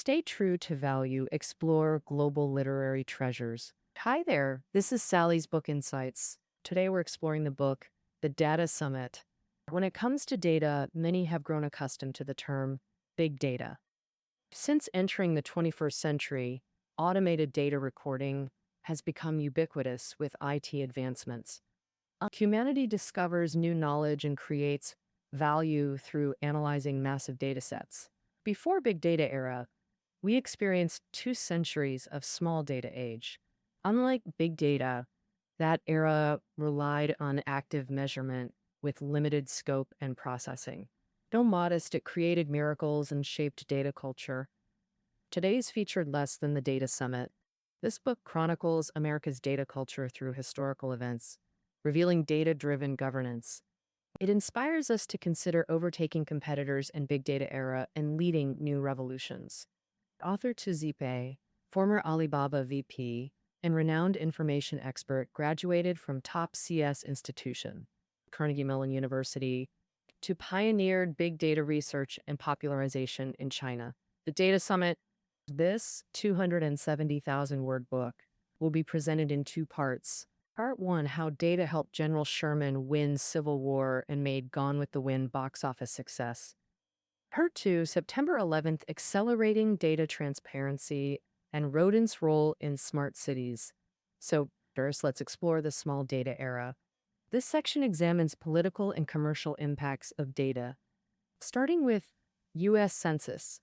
Stay true to value, explore global literary treasures. Hi there, this is Sally's Book Insights. Today we're exploring the book, The Data Summit. When it comes to data, many have grown accustomed to the term big data. Since entering the 21st century, automated data recording has become ubiquitous with IT advancements. Humanity discovers new knowledge and creates value through analyzing massive data sets. Before big data era, we experienced 2 centuries of small data age. Unlike big data, that era relied on active measurement with limited scope and processing. Though modest, it created miracles and shaped data culture. Today's featured less than the Data Summit. This book chronicles America's data culture through historical events, revealing data-driven governance. It inspires us to consider overtaking competitors in big data era and leading new revolutions. Author Tu Zipei, former Alibaba VP, and renowned information expert, graduated from top CS institution, Carnegie Mellon University, to pioneered big data research and popularization in China. The Data Summit, this 270,000-word book, will be presented in 2 parts. Part 1, How Data Helped General Sherman Win Civil War and Made Gone with the Wind box office success. Part 2, September 11th, Accelerating Data Transparency and Rodent's Role in Smart Cities. So first, let's explore the small data era. This section examines political and commercial impacts of data, starting with U.S. Census,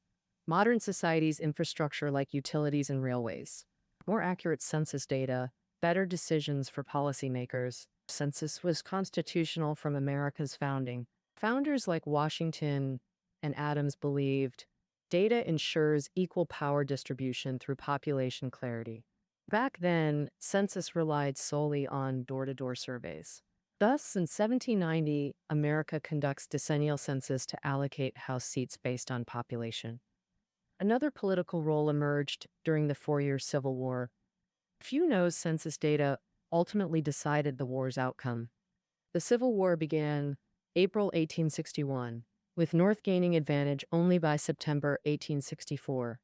modern society's infrastructure like utilities and railways, more accurate census data, better decisions for policymakers. Census was constitutional from America's founding. Founders like Washington and Adams believed data ensures equal power distribution through population clarity. Back then, census relied solely on door-to-door surveys. Thus, in 1790, America conducts decennial census to allocate House seats based on population. Another political role emerged during the 4-year Civil War. Few knows census data ultimately decided the war's outcome. The Civil War began April 1861, with North gaining advantage only by September 1864.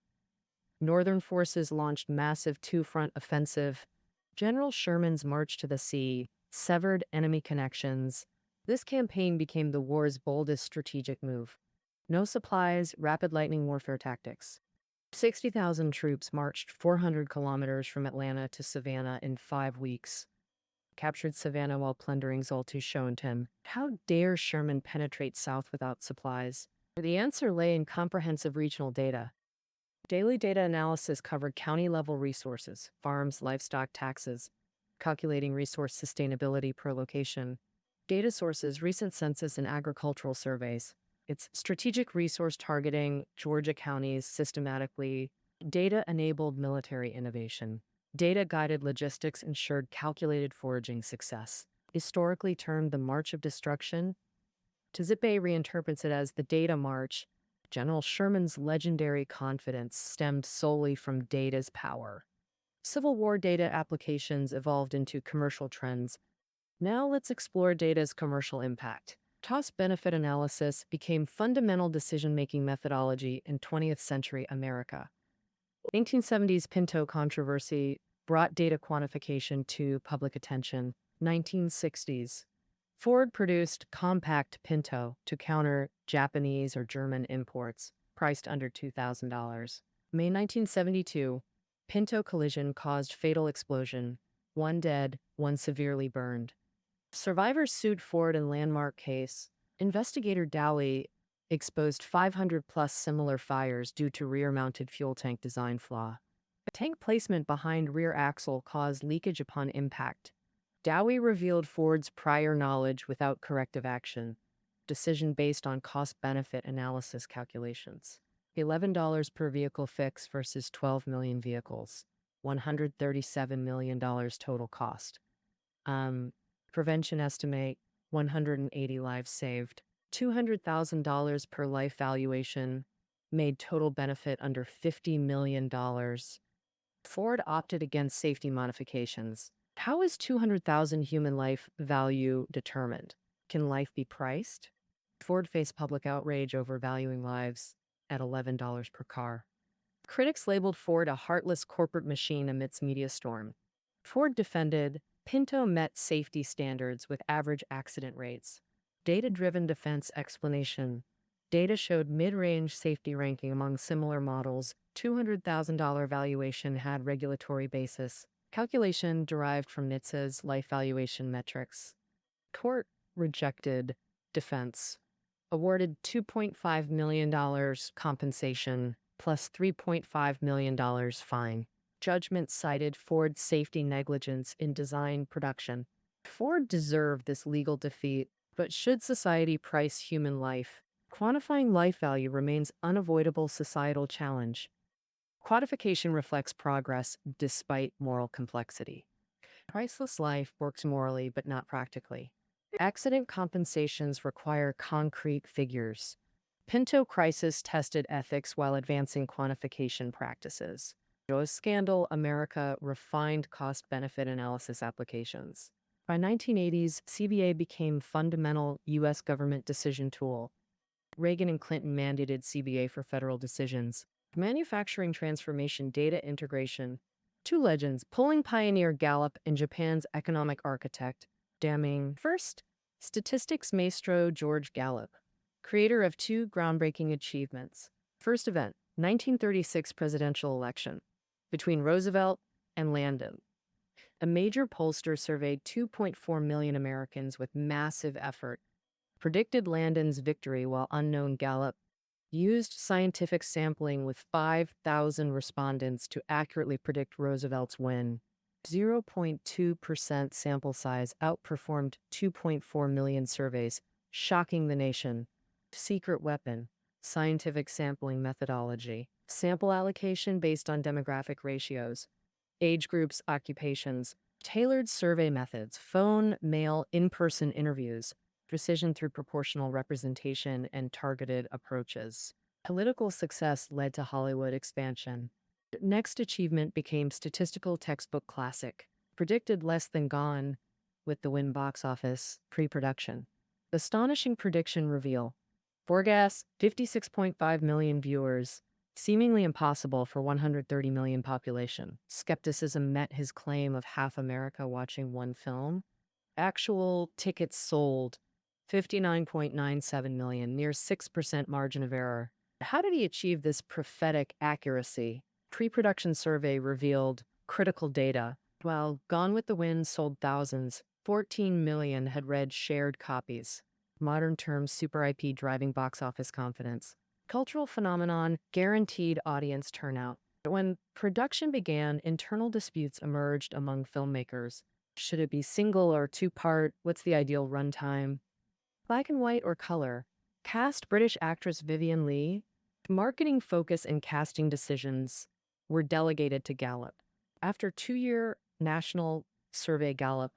Northern forces launched massive two-front offensive. General Sherman's march to the sea severed enemy connections. This campaign became the war's boldest strategic move. No supplies, rapid lightning warfare tactics. 60,000 troops marched 400 kilometers from Atlanta to Savannah in 5 weeks. Captured Savannah while plundering Zoltushontem. How dare Sherman penetrate south without supplies? The answer lay in comprehensive regional data. Daily data analysis covered county-level resources, farms, livestock, taxes, calculating resource sustainability per location. Data sources, recent census and agricultural surveys. It's strategic resource targeting, Georgia counties systematically. Data-enabled military innovation. Data-guided logistics ensured calculated foraging success. Historically termed the March of Destruction, Tzipei reinterprets it as the Data March. General Sherman's legendary confidence stemmed solely from data's power. Civil War data applications evolved into commercial trends. Now let's explore data's commercial impact. Cost-benefit analysis became fundamental decision-making methodology in 20th century America. 1970s Pinto controversy brought data quantification to public attention. 1960s. Ford produced compact Pinto to counter Japanese or German imports, priced under $2,000. May 1972, Pinto collision caused fatal explosion. 1 dead, 1 severely burned. Survivors sued Ford in landmark case. Investigator Dowley exposed 500-plus similar fires due to rear-mounted fuel tank design flaw. Tank placement behind rear axle caused leakage upon impact. Dowey revealed Ford's prior knowledge without corrective action. Decision based on cost-benefit analysis calculations. $11 per vehicle fix versus 12 million vehicles. $137 million total cost. Prevention estimate, 180 lives saved. $200,000 per life valuation, made total benefit under $50 million. Ford opted against safety modifications. How is 200,000 human life value determined? Can life be priced? Ford faced public outrage over valuing lives at $11 per car. Critics labeled Ford a heartless corporate machine amidst media storm. Ford defended Pinto met safety standards with average accident rates. Data-driven defense explanation. Data showed mid-range safety ranking among similar models. $200,000 valuation had regulatory basis. Calculation derived from NHTSA's life valuation metrics. Court rejected defense. Awarded $2.5 million compensation plus $3.5 million fine. Judgment cited Ford's safety negligence in design production. Ford deserved this legal defeat, but should society price human life? Quantifying life value remains unavoidable societal challenge. Quantification reflects progress despite moral complexity. Priceless life works morally but not practically. Accident compensations require concrete figures. Pinto crisis tested ethics while advancing quantification practices. Joe's scandal, America refined cost-benefit analysis applications. By 1980s, CBA became fundamental U.S. government decision tool. Reagan and Clinton mandated CBA for federal decisions. Manufacturing transformation data integration. Two legends, polling pioneer Gallup and Japan's economic architect. Damning. First, statistics maestro George Gallup, creator of two groundbreaking achievements. First event, 1936 presidential election between Roosevelt and Landon. A major pollster surveyed 2.4 million Americans with massive effort, predicted Landon's victory while unknown Gallup used scientific sampling with 5,000 respondents to accurately predict Roosevelt's win. 0.2% sample size outperformed 2.4 million surveys, shocking the nation. Secret weapon, scientific sampling methodology, sample allocation based on demographic ratios, age groups, occupations, tailored survey methods, phone, mail, in-person interviews, precision through proportional representation, and targeted approaches. Political success led to Hollywood expansion. Next achievement became statistical textbook classic, predicted less than Gone with the win box office pre-production. Astonishing prediction reveal. Borgas, 56.5 million viewers, seemingly impossible for 130 million population. Skepticism met his claim of half America watching one film. Actual tickets sold, 59.97 million, near 6% margin of error. How did he achieve this prophetic accuracy? Pre-production survey revealed critical data. While Gone with the Wind sold thousands, 14 million had read shared copies. Modern terms, super IP driving box office confidence. Cultural phenomenon, guaranteed audience turnout. When production began, internal disputes emerged among filmmakers. Should it be single or two-part? What's the ideal runtime? Black and white or color? Cast British actress Vivian Leigh. Marketing focus and casting decisions were delegated to Gallup. After 2-year national survey, Gallup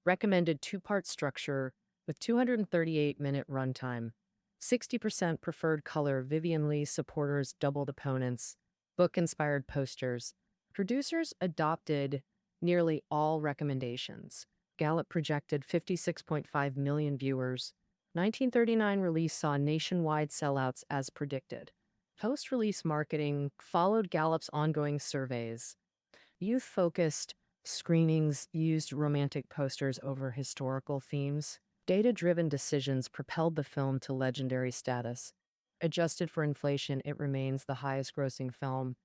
recommended two-part structure with 238-minute runtime. 60% preferred color. Vivian Leigh supporters doubled opponents. Book-inspired posters. Producers adopted nearly all recommendations. Gallup projected 56.5 million viewers. 1939 release saw nationwide sellouts as predicted. Post-release marketing followed Gallup's ongoing surveys. Youth-focused screenings used romantic posters over historical themes. Data-driven decisions propelled the film to legendary status. Adjusted for inflation, it remains the highest-grossing film